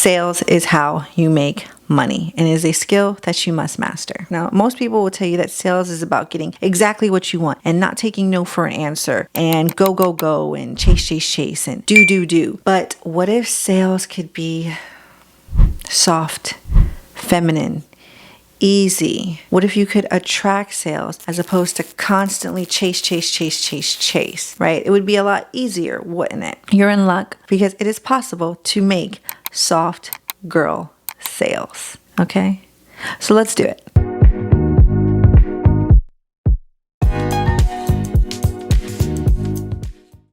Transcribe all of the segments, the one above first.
Sales is how you make money and is a skill that you must master. Now, most people will tell you that sales is about getting exactly what you want and not taking no for an answer and go, go, go and chase, chase, chase and do, do, do. But what if sales could be soft, feminine, easy? What if you could attract sales as opposed to constantly chase, chase, chase, chase, chase, right? It would be a lot easier, wouldn't it? You're in luck because it is possible to make soft girl sales. Okay? So let's do it.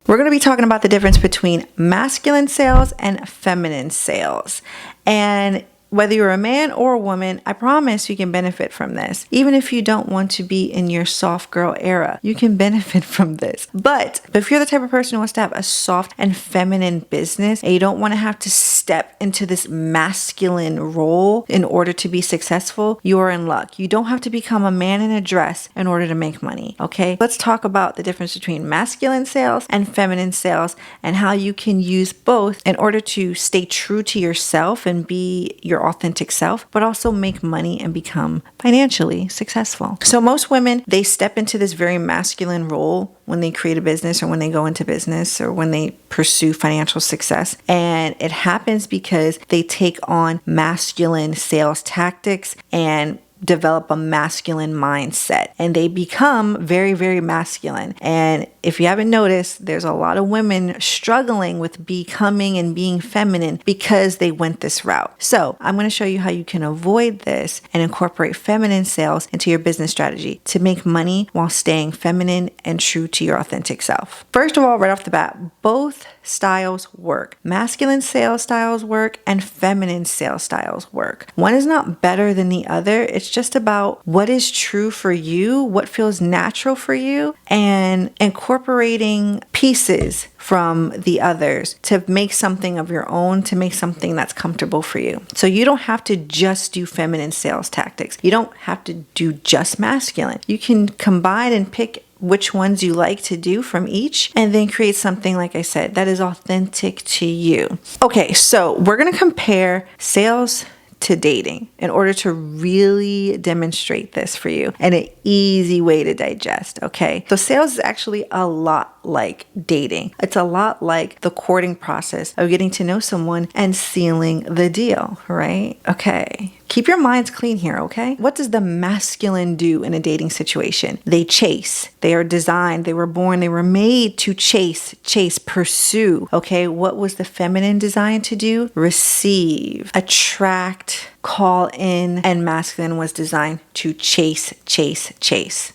We're going to be talking about the difference between masculine sales and feminine sales. And whether you're a man or a woman, I promise you can benefit from this. Even if you don't want to be in your soft girl era, you can benefit from this. But if you're the type of person who wants to have a soft and feminine business and you don't want to have to step into this masculine role in order to be successful, you are in luck. You don't have to become a man in a dress in order to make money, okay? Let's talk about the difference between masculine sales and feminine sales and how you can use both in order to stay true to yourself and be your authentic self, but also make money and become financially successful. So most women, they step into this very masculine role when they create a business or when they go into business or when they pursue financial success. And it happens because they take on masculine sales tactics and develop a masculine mindset and they become very, very masculine. And if you haven't noticed, there's a lot of women struggling with becoming and being feminine because they went this route. So I'm going to show you how you can avoid this and incorporate feminine sales into your business strategy to make money while staying feminine and true to your authentic self. First of all, right off the bat, both styles work. Masculine sales styles work and feminine sales styles work. One is not better than the other. It's just about what is true for you, what feels natural for you, and incorporating pieces from the others to make something of your own, to make something that's comfortable for you. So you don't have to just do feminine sales tactics. You don't have to do just masculine. You can combine and pick which ones you like to do from each and then create something, like I said, that is authentic to you. Okay, so we're going to compare sales to dating in order to really demonstrate this for you and an easy way to digest, okay? So sales is actually a lot like dating. It's a lot like the courting process of getting to know someone and sealing the deal, right? Okay. Keep your minds clean here, okay? What does the masculine do in a dating situation? They chase. They are designed, they were born, they were made to chase, pursue, okay? What was the feminine designed to do? Receive, attract, call in, and masculine was designed to chase.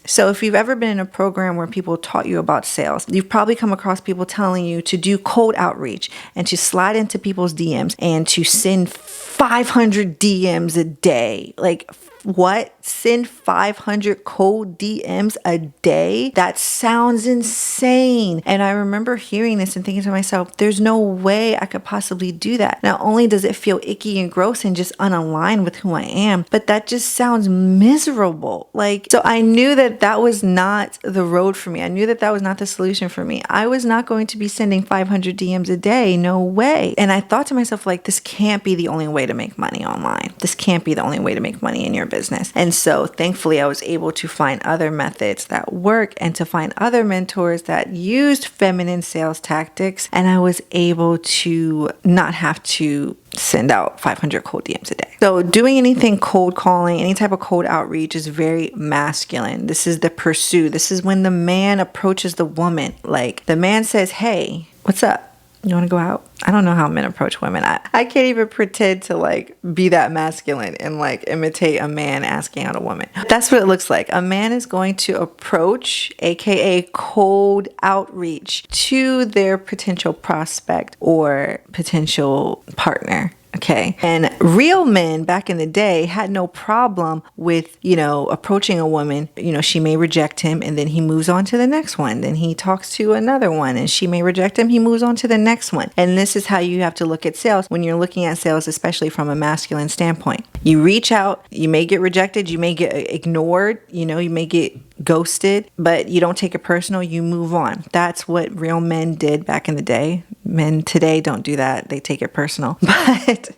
So if you've ever been in a program where people taught you about sales, you've probably come across people telling you to do cold outreach and to slide into people's DMs and to send 500 DMs a day. Like, what? Send 500 cold DMs a day? That sounds insane. And I remember hearing this and thinking to myself, there's no way I could possibly do that. Not only does it feel icky and gross and just unaligned with who I am, but that just sounds miserable. So I knew that that was not the road for me. I knew that that was not the solution for me. I was not going to be sending 500 DMs a day. No way. And I thought to myself, this can't be the only way to make money online. This can't be the only way to make money in your business. And so thankfully I was able to find other methods that work and to find other mentors that used feminine sales tactics. And I was able to not have to send out 500 cold DMs a day. So doing anything cold calling, any type of cold outreach is very masculine. This is the pursuit. This is when the man approaches the woman. The man says, hey, what's up? You want to go out? I don't know how men approach women. I can't even pretend to be that masculine and imitate a man asking out a woman. That's what it looks like. A man is going to approach, aka cold outreach, to their potential prospect or potential partner. Okay. And real men back in the day had no problem with, approaching a woman. She may reject him and then he moves on to the next one. Then he talks to another one and she may reject him. He moves on to the next one. And this is how you have to look at sales when you're looking at sales, especially from a masculine standpoint. You reach out, you may get rejected, you may get ignored, you may get ghosted, but you don't take it personal, you move on. That's what real men did back in the day. Men today don't do that. They take it personal. But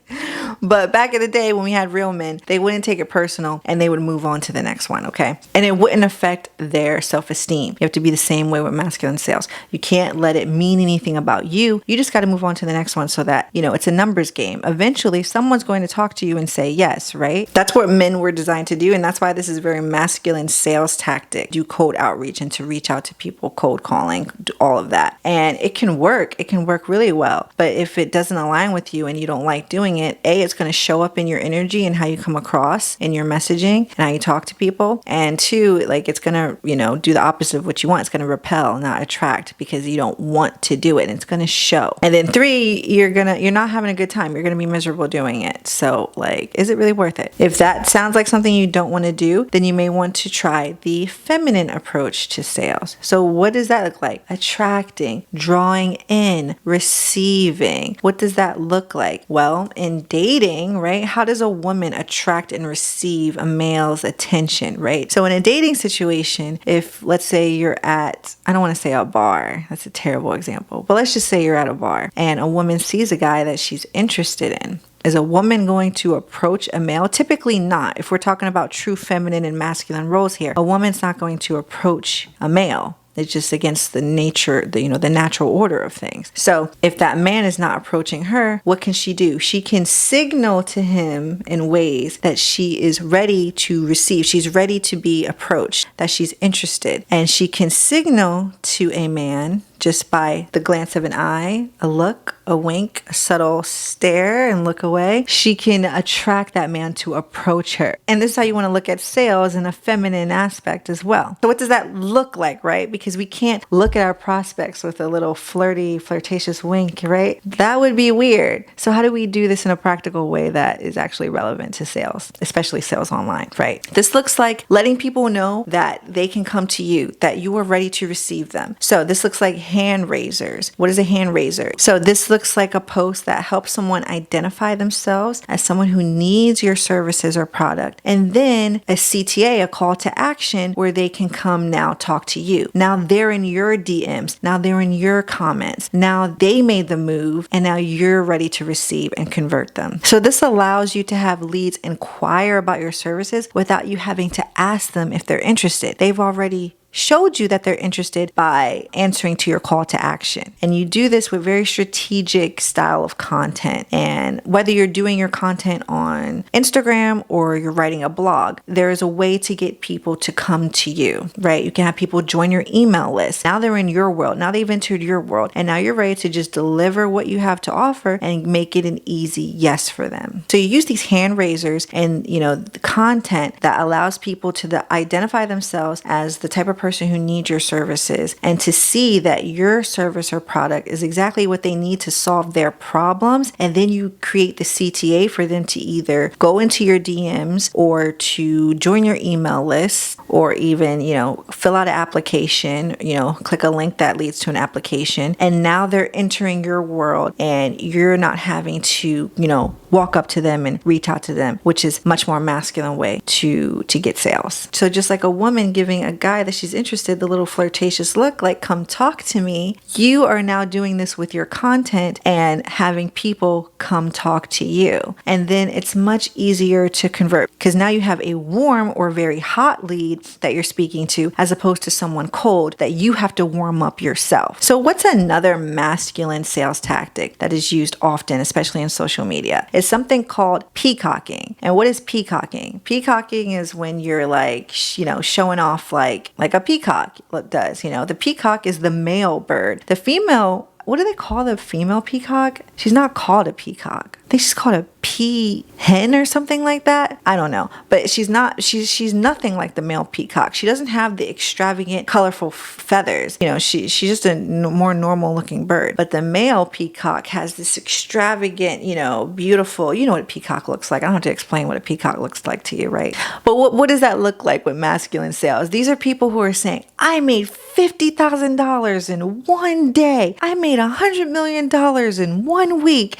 But back in the day when we had real men, they wouldn't take it personal and they would move on to the next one, okay? And it wouldn't affect their self-esteem. You have to be the same way with masculine sales. You can't let it mean anything about you. You just got to move on to the next one so that, it's a numbers game. Eventually, someone's going to talk to you and say yes, right? That's what men were designed to do. And that's why this is a very masculine sales tactic. Do cold outreach and to reach out to people, cold calling, do all of that. And it can work. It can work really well. But if it doesn't align with you and you don't like doing it, it's going to show up in your energy and how you come across in your messaging and how you talk to people. And two, it's going to, do the opposite of what you want. It's going to repel, not attract, because you don't want to do it. And it's going to show. And then three, you're not having a good time. You're going to be miserable doing it. So is it really worth it? If that sounds like something you don't want to do, then you may want to try the feminine approach to sales. So what does that look like? Attracting, drawing in, receiving. What does that look like? Well, in dating, right? How does a woman attract and receive a male's attention, right? So in a dating situation, if let's say you're at, I don't want to say a bar, that's a terrible example, but let's just say you're at a bar and a woman sees a guy that she's interested in. Is a woman going to approach a male? Typically not. If we're talking about true feminine and masculine roles here, a woman's not going to approach a male. It's just against the nature, the natural order of things. So if that man is not approaching her, what can she do? She can signal to him in ways that she is ready to receive. She's ready to be approached, that she's interested. And she can signal to a man just by the glance of an eye, a look, a wink, a subtle stare and look away. She can attract that man to approach her. And this is how you want to look at sales in a feminine aspect as well. So what does that look like, right? Because we can't look at our prospects with a little flirtatious wink, right? That would be weird. So how do we do this in a practical way that is actually relevant to sales, especially sales online, right? This looks like letting people know that they can come to you, that you are ready to receive them. So this looks like hand raisers. What is a hand raiser? So this looks like a post that helps someone identify themselves as someone who needs your services or product. And then a CTA, a call to action, where they can come now talk to you. Now they're in your DMs. Now they're in your comments. Now they made the move and now you're ready to receive and convert them. So this allows you to have leads inquire about your services without you having to ask them if they're interested. They've already showed you that they're interested by answering to your call to action. And you do this with very strategic style of content. And whether you're doing your content on Instagram or you're writing a blog, there is a way to get people to come to you, right? You can have people join your email list. Now they're in your world. Now they've entered your world. And now you're ready to just deliver what you have to offer and make it an easy yes for them. So you use these hand raisers and, the content that allows people to identify themselves as the type of person who needs your services and to see that your service or product is exactly what they need to solve their problems. And then you create the CTA for them to either go into your DMs or to join your email list or even, fill out an application, click a link that leads to an application. And now they're entering your world and you're not having to, walk up to them and reach out to them, which is much more masculine way to get sales. So just like a woman giving a guy that she's interested the little flirtatious look, like, come talk to me, you are now doing this with your content and having people come talk to you. And then it's much easier to convert because now you have a warm or very hot lead that you're speaking to as opposed to someone cold that you have to warm up yourself. So what's another masculine sales tactic that is used often, especially in social media? It's something called peacocking. And what is peacocking? Peacocking is when you're showing off like a peacock does. The peacock is the male bird. The female, what do they call the female peacock? She's not called a peacock. I think she's called a pea hen or something like that. I don't know. But she's nothing like the male peacock. She doesn't have the extravagant, colorful feathers. She's just a more normal looking bird. But the male peacock has this extravagant, beautiful, you know what a peacock looks like. I don't have to explain what a peacock looks like to you, right? But what does that look like with masculine sales? These are people who are saying, I made $50,000 in one day. I made $100 million in 1 week.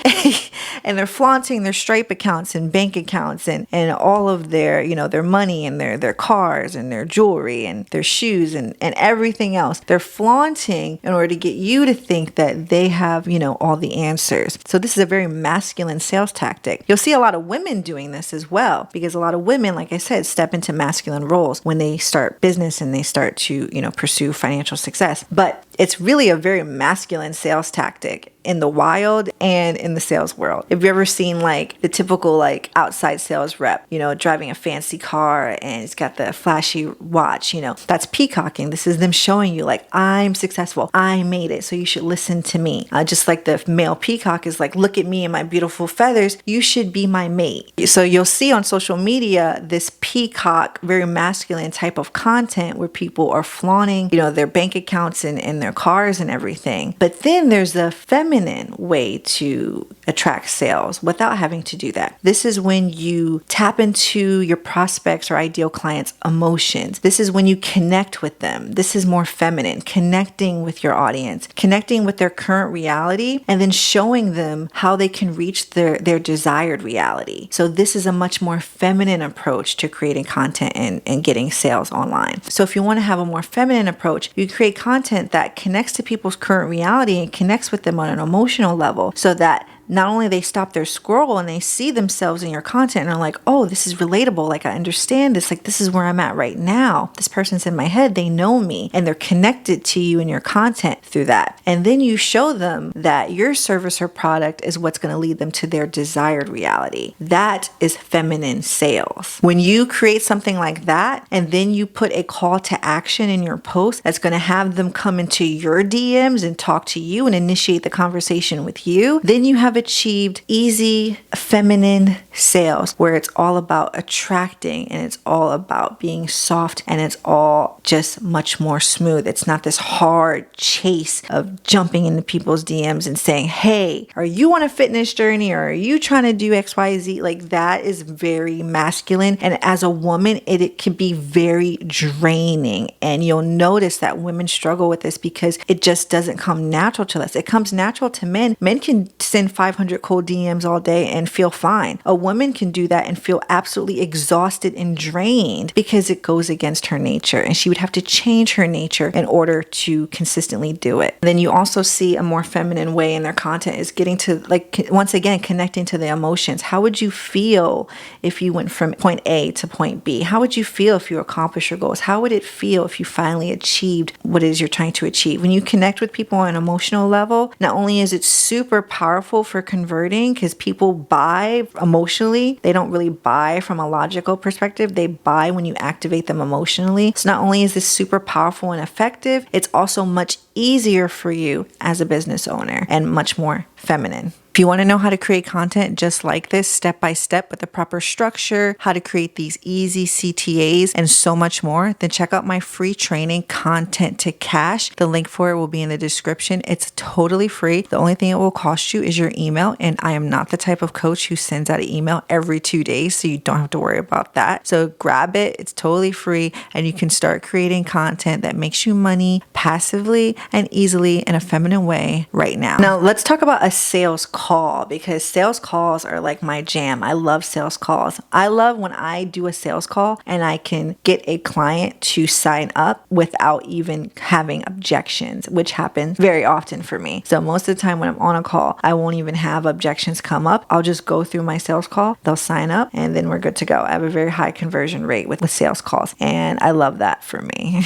And they're flaunting their Stripe accounts and bank accounts and all of their, their money and their cars and their jewelry and their shoes and everything else. They're flaunting in order to get you to think that they have, all the answers. So this is a very masculine sales tactic. You'll see a lot of women doing this as well, because a lot of women, like I said, step into masculine roles when they start business and they start to, pursue financial success. But it's really a very masculine sales tactic in the wild and in the sales world. Have you ever seen like the typical like outside sales rep, driving a fancy car and it's got the flashy watch, that's peacocking. This is them showing you like, I'm successful. I made it. So you should listen to me. Just like the male peacock is like, look at me and my beautiful feathers. You should be my mate. So you'll see on social media, this peacock, very masculine type of content where people are flaunting, their bank accounts and their cars and everything. But then there's the feminine way to attract sales without having to do that. This is when you tap into your prospects or ideal clients' emotions. This is when you connect with them. This is more feminine, connecting with your audience, connecting with their current reality, and then showing them how they can reach their desired reality. So this is a much more feminine approach to creating content and getting sales online. So if you want to have a more feminine approach, you create content that connects to people's current reality and connects with them on an emotional level, so that not only they stop their scroll and they see themselves in your content and are like, oh, this is relatable. Like, I understand this. Like, this is where I'm at right now. This person's in my head. They know me and they're connected to you and your content through that. And then you show them that your service or product is what's going to lead them to their desired reality. That is feminine sales. When you create something like that and then you put a call to action in your post that's going to have them come into your DMs and talk to you and initiate the conversation with you, then you have achieved easy feminine sales, where it's all about attracting and it's all about being soft and it's all just much more smooth. It's not this hard chase of jumping into people's DMs and saying, hey, are you on a fitness journey or are you trying to do XYZ? Like, that is very masculine. And as a woman, it can be very draining. And you'll notice that women struggle with this because it just doesn't come natural to us. It comes natural to men. Men can send 500 cold DMs all day and feel fine. A woman can do that and feel absolutely exhausted and drained because it goes against her nature, and she would have to change her nature in order to consistently do it. Then you also see a more feminine way in their content is getting to, like, once again, connecting to the emotions. How would you feel if you went from point A to point B? How would you feel if you accomplished your goals? How would it feel if you finally achieved what it is you're trying to achieve? When you connect with people on an emotional level, not only is it super powerful for converting, because people buy emotionally, they don't really buy from a logical perspective. They buy when you activate them emotionally. So not only is this super powerful and effective, it's also much easier for you as a business owner and much more feminine. If you want to know how to create content just like this, step by step with the proper structure, how to create these easy CTAs and so much more, then check out my free training, Content to Cash. The link for it will be in the description. It's totally free. The only thing it will cost you is your email. And I am not the type of coach who sends out an email every 2 days, so you don't have to worry about that. So grab it. It's totally free. And you can start creating content that makes you money passively and easily in a feminine way right now. Now, let's talk about a sales call, because sales calls are like my jam. I love sales calls. I love when I do a sales call and I can get a client to sign up without even having objections, which happens very often for me. So most of the time when I'm on a call, I won't even have objections come up. I'll just go through my sales call. They'll sign up and then we're good to go. I have a very high conversion rate with sales calls, and I love that for me.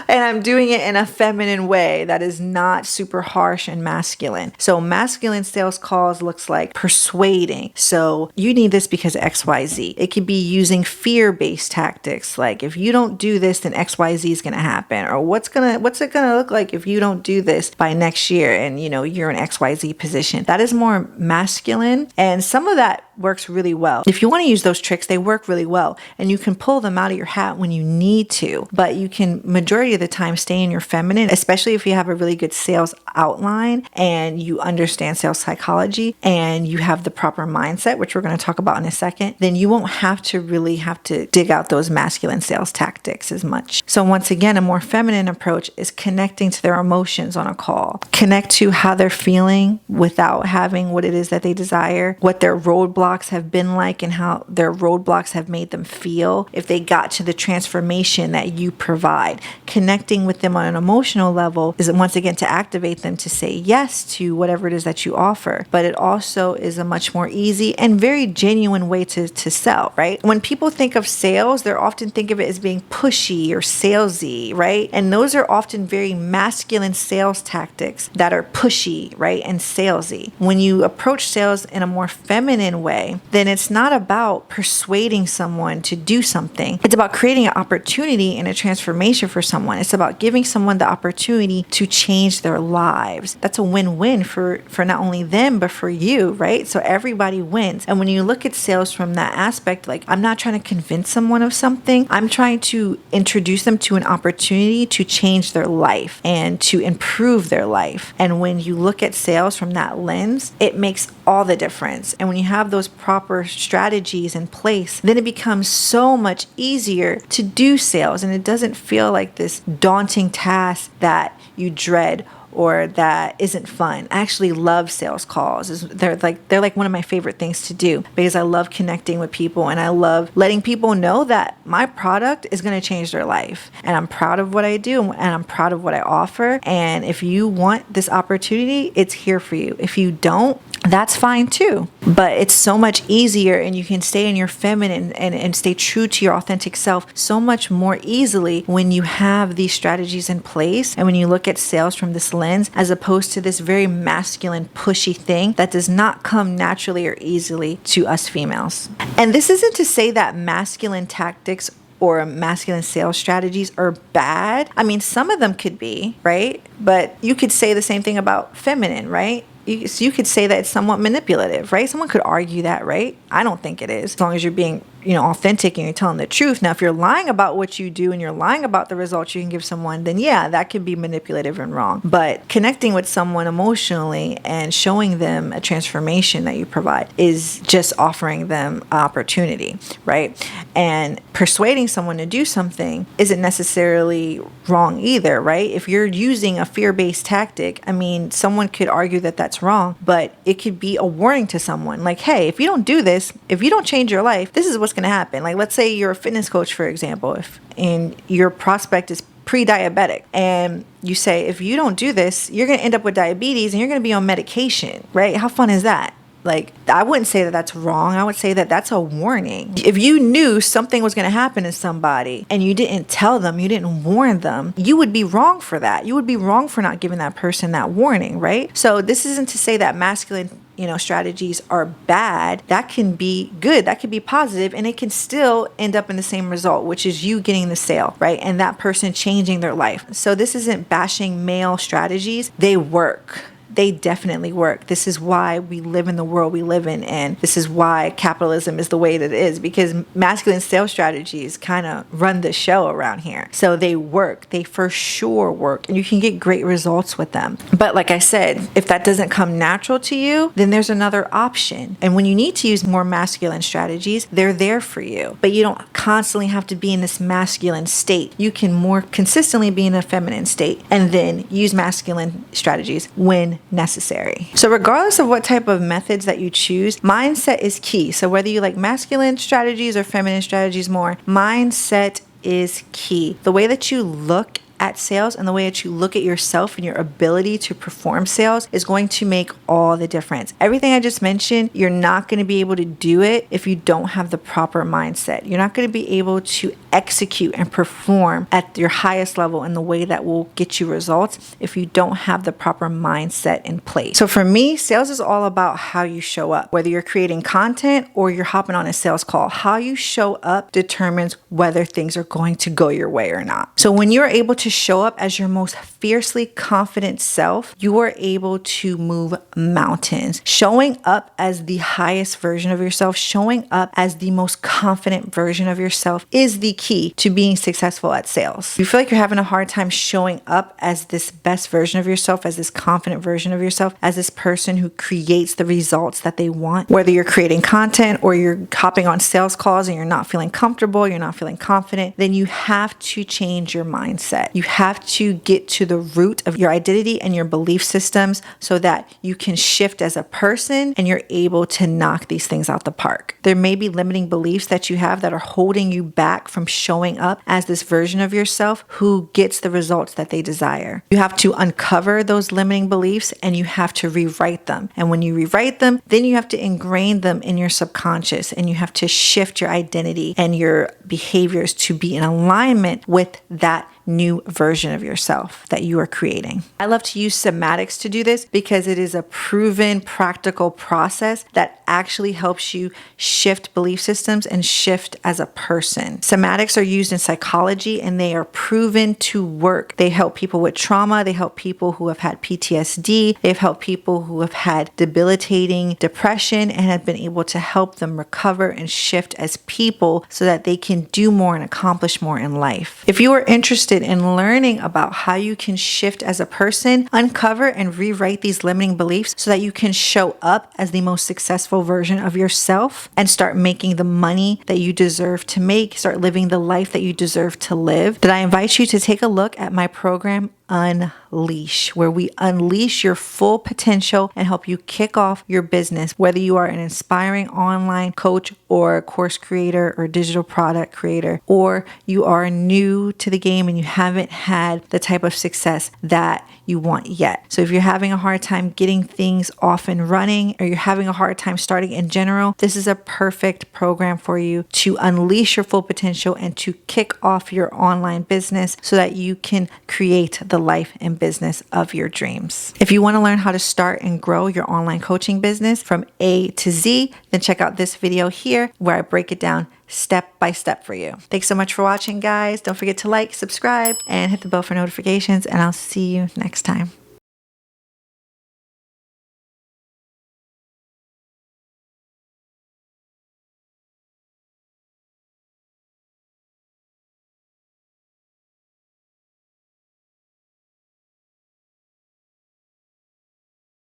And I'm doing it in a feminine way that is not super harsh and masculine. So masculine sales calls looks like persuading. So you need this because XYZ. It could be using fear-based tactics. Like, if you don't do this, then XYZ is going to happen. Or what's it going to look like if you don't do this by next year and, you're in XYZ position. That is more masculine. And some of that works really well. If you want to use those tricks, they work really well, and you can pull them out of your hat when you need to, but you can majority of the time stay in your feminine, especially if you have a really good sales outline and you understand sales psychology and you have the proper mindset, which we're going to talk about in a second. Then you won't have to dig out those masculine sales tactics as much. So once again, a more feminine approach is connecting to their emotions on a call. Connect to how they're feeling without having what it is that they desire, what their roadblocks have been like and how their roadblocks have made them feel if they got to the transformation that you provide. Connecting with them on an emotional level is once again to activate them to say yes to whatever it is that you offer. But it also is a much more easy and very genuine way to sell, right? When people think of sales, they're often think of it as being pushy or salesy, right? And those are often very masculine sales tactics that are pushy, right? And salesy. When you approach sales in a more feminine way, then it's not about persuading someone to do something. It's about creating an opportunity and a transformation for someone. It's about giving someone the opportunity to change their lives. That's a win-win for not only them, but for you, right? So everybody wins. And when you look at sales from that aspect, like I'm not trying to convince someone of something. I'm trying to introduce them to an opportunity to change their life and to improve their life. And when you look at sales from that lens, it makes all the difference. And when you have those proper strategies in place, then it becomes so much easier to do sales. And it doesn't feel like this daunting task that you dread or that isn't fun. I actually love sales calls. They're like one of my favorite things to do because I love connecting with people and I love letting people know that my product is going to change their life. And I'm proud of what I do and I'm proud of what I offer. And if you want this opportunity, it's here for you. If you don't, that's fine too. But it's so much easier and you can stay in your feminine and stay true to your authentic self so much more easily when you have these strategies in place and when you look at sales from this lens as opposed to this very masculine pushy thing that does not come naturally or easily to us females. And this isn't to say that masculine tactics or masculine sales strategies are bad. I mean, some of them could be, right? But you could say the same thing about feminine, right? You could say that it's somewhat manipulative, right? Someone could argue that, right? I don't think it is, as long as you're being authentic and you're telling the truth. Now, if you're lying about what you do and you're lying about the results you can give someone, then yeah, that could be manipulative and wrong. But connecting with someone emotionally and showing them a transformation that you provide is just offering them an opportunity, right? And persuading someone to do something isn't necessarily wrong either, right? If you're using a fear-based tactic, I mean, someone could argue that that's wrong, but it could be a warning to someone like, hey, if you don't do this, if you don't change your life, this is what's going to happen. Like, let's say you're a fitness coach, for example, and your prospect is pre-diabetic and you say, if you don't do this, you're going to end up with diabetes and you're going to be on medication, right? How fun is that? Like, I wouldn't say that that's wrong. I would say that that's a warning. If you knew something was going to happen to somebody and you didn't tell them, you didn't warn them, you would be wrong for that. You would be wrong for not giving that person that warning, right? So this isn't to say that masculine strategies are bad. That can be good. That could be positive, and it can still end up in the same result, which is you getting the sale, right? And that person changing their life. So this isn't bashing male strategies. They work. They definitely work. This is why we live in the world we live in, and this is why capitalism is the way that it is, because masculine sales strategies kind of run the show around here. So they work. They for sure work, and you can get great results with them. But like I said, if that doesn't come natural to you, then there's another option. And when you need to use more masculine strategies, they're there for you. But you don't constantly have to be in this masculine state. You can more consistently be in a feminine state and then use masculine strategies when necessary. So regardless of what type of methods that you choose, mindset is key. So whether you like masculine strategies or feminine strategies more, mindset is key. The way that you look at sales and the way that you look at yourself and your ability to perform sales is going to make all the difference. Everything I just mentioned, you're not going to be able to do it if you don't have the proper mindset. You're not going to be able to execute and perform at your highest level in the way that will get you results if you don't have the proper mindset in place. So for me, sales is all about how you show up. Whether you're creating content or you're hopping on a sales call, how you show up determines whether things are going to go your way or not. So when you're able to to show up as your most fiercely confident self, you are able to move mountains. Showing up as the highest version of yourself, showing up as the most confident version of yourself is the key to being successful at sales. If you feel like you're having a hard time showing up as this best version of yourself, as this confident version of yourself, as this person who creates the results that they want, whether you're creating content or you're hopping on sales calls and you're not feeling comfortable, you're not feeling confident, then you have to change your mindset. You have to get to the root of your identity and your belief systems so that you can shift as a person and you're able to knock these things out the park. There may be limiting beliefs that you have that are holding you back from showing up as this version of yourself who gets the results that they desire. You have to uncover those limiting beliefs and you have to rewrite them. And when you rewrite them, then you have to ingrain them in your subconscious and you have to shift your identity and your behaviors to be in alignment with that new version of yourself that you are creating. I love to use somatics to do this because it is a proven practical process that actually helps you shift belief systems and shift as a person. Somatics are used in psychology and they are proven to work. They help people with trauma. They help people who have had PTSD. They've helped people who have had debilitating depression and have been able to help them recover and shift as people so that they can do more and accomplish more in life. If you are interested in learning about how you can shift as a person, uncover and rewrite these limiting beliefs so that you can show up as the most successful version of yourself and start making the money that you deserve to make, start living the life that you deserve to live, then I invite you to take a look at my program, Unleash, where we unleash your full potential and help you kick off your business, whether you are an inspiring online coach or a course creator or digital product creator, or you are new to the game and you haven't had the type of success that you want yet. So if you're having a hard time getting things off and running, or you're having a hard time starting in general, this is a perfect program for you to unleash your full potential and to kick off your online business so that you can create the life and business of your dreams. If you want to learn how to start and grow your online coaching business from A to Z, then check out this video here where I break it down step by step for you. Thanks so much for watching, guys. Don't forget to like, subscribe, and hit the bell for notifications, and I'll see you next time.